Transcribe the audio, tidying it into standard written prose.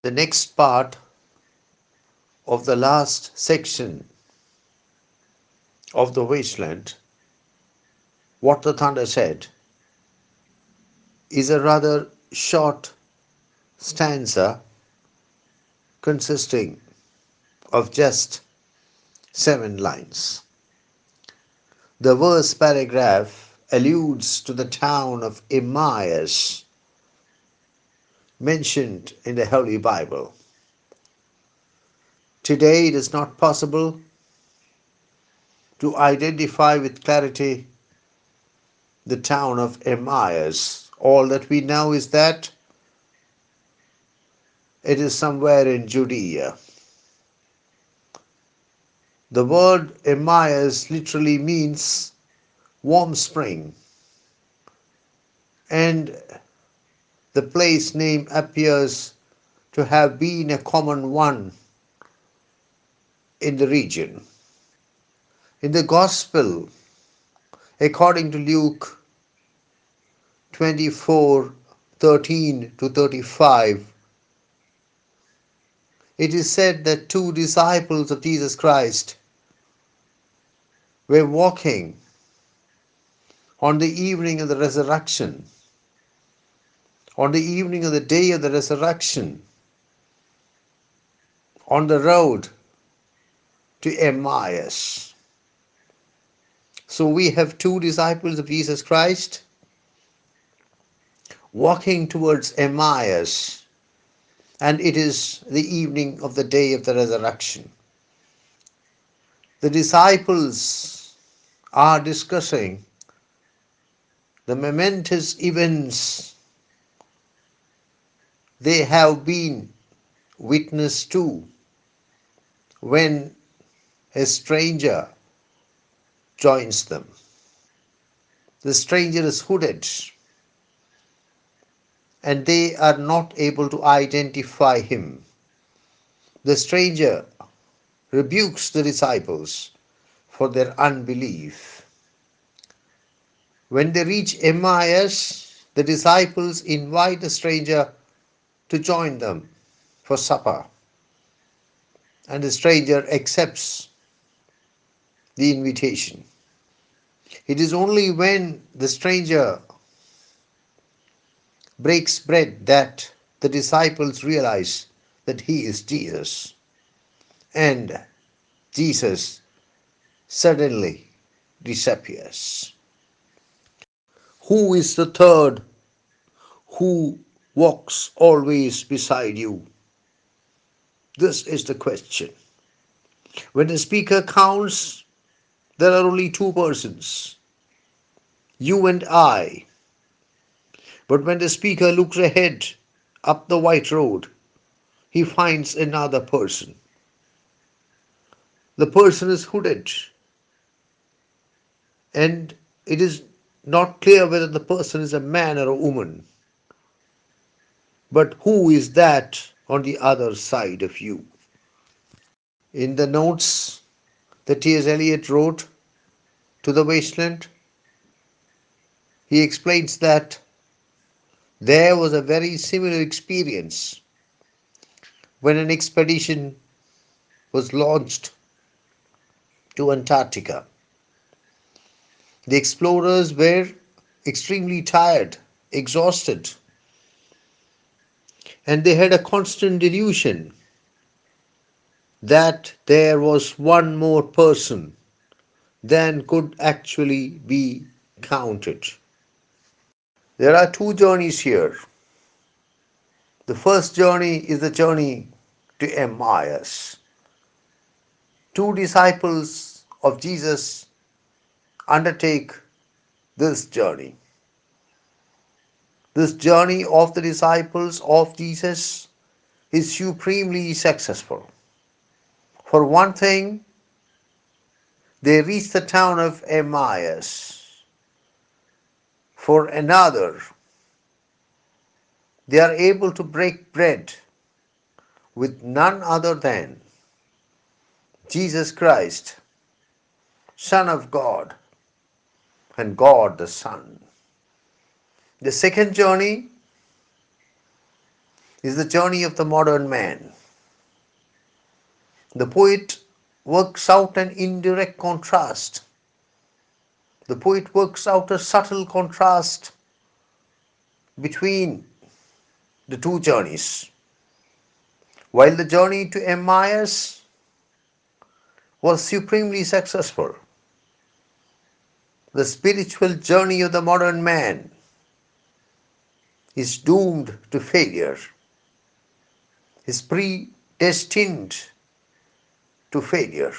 The next part of the last section of the wasteland, what the thunder said, is a rather short stanza consisting of just 7 lines. The verse paragraph alludes to the town of Emmaus mentioned in the Holy Bible. Today it is not possible to identify with clarity the town of Emmaus. All that we know is that it is somewhere in Judea. The word Emmaus literally means warm spring, and the place name appears to have been a common one in the region. In the Gospel, according to Luke 24:13 to 35, it is said that two disciples of Jesus Christ were walking on the evening of the resurrection, on the evening of the day of the resurrection, on the road to Emmaus. So we have two disciples of Jesus Christ walking towards Emmaus, and it is the evening of the day of the resurrection. The disciples are discussing the momentous events they have been witness to when a stranger joins them. The stranger is hooded, and they are not able to identify him. The stranger rebukes the disciples for their unbelief. When they reach Emmaus, the disciples invite the stranger to join them for supper, and the stranger accepts the invitation. It is only when the stranger breaks bread that the disciples realize that he is Jesus, and Jesus suddenly disappears. Who is the third who walks always beside you? This is the question. When the speaker counts, there are only two persons, you and I. But when the speaker looks ahead up the white road, he finds another person. The person is hooded, and it is not clear whether the person is a man or a woman. But who is that on the other side of you? In the notes that T.S. Eliot wrote to the wasteland, he explains that there was a very similar experience when an expedition was launched to Antarctica. The explorers were extremely tired, exhausted, and they had a constant delusion that there was one more person than could actually be counted. There are two journeys here. The first journey is the journey to Emmaus. Two disciples of Jesus undertake this journey. This journey of the disciples of Jesus is supremely successful. For one thing, they reach the town of Emmaus. For another, they are able to break bread with none other than Jesus Christ, Son of God, and God the Son. The second journey is the journey of the modern man. The poet works out an indirect contrast. The poet works out a subtle contrast between the two journeys. While the journey to Emmaus was supremely successful, the spiritual journey of the modern man is doomed to failure, is predestined to failure.